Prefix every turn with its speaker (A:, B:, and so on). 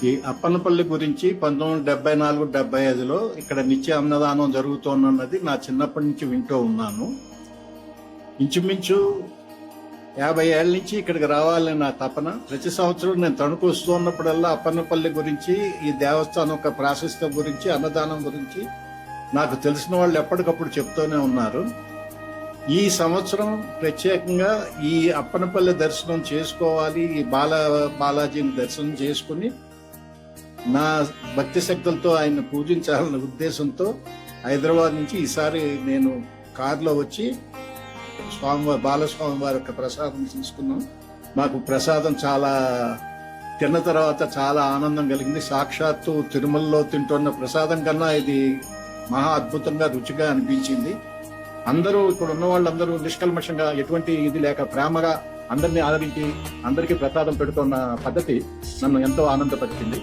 A: ఈ అప్పన్నపల్లి గురించి 1974-75లో ఇక్కడ నిత్య అన్నదానం జరుగుతోన్నది నా చిన్నప్పటి నుంచి వింటూ ఉన్నాను. ఇంచుమించు 50 ఏళ్ళ నుంచి ఇక్కడికి రావాలని నా తపన. ప్రతి సంవత్సరం నేను తణుకు వస్తూ ఉన్నప్పుడల్లా అప్పన్నపల్లి గురించి, ఈ దేవస్థానం యొక్క ప్రాశస్త్యం గురించి, అన్నదానం గురించి నాకు తెలిసిన వాళ్ళు ఎప్పటికప్పుడు చెప్తూనే ఉన్నారు. ఈ సంవత్సరం ప్రత్యేకంగా ఈ అప్పన్నపల్లి దర్శనం చేసుకోవాలి, ఈ బాలాజీని దర్శనం చేసుకుని నా భక్తి శక్తులతో ఆయన పూజించాలన్న ఉద్దేశంతో హైదరాబాద్ నుంచి ఈసారి నేను కారులో వచ్చి బాలస్వామి వారి యొక్క ప్రసాదం తీసుకున్నాం. మాకు ప్రసాదం చాలా తిన్న తర్వాత చాలా ఆనందం కలిగింది. సాక్షాత్తు తిరుమలలో తింటున్న ప్రసాదం కన్నా ఇది మహా అద్భుతంగా రుచిగా అనిపించింది. అందరూ ఇక్కడ ఉన్న వాళ్ళందరూ నిష్కల్మషంగా, ఎటువంటి ఇది లేక ప్రేమగా అందరినీ ఆదరించి అందరికీ ప్రసాదం పెడుతున్న పద్ధతి నన్ను ఎంతో ఆనందపరిచింది.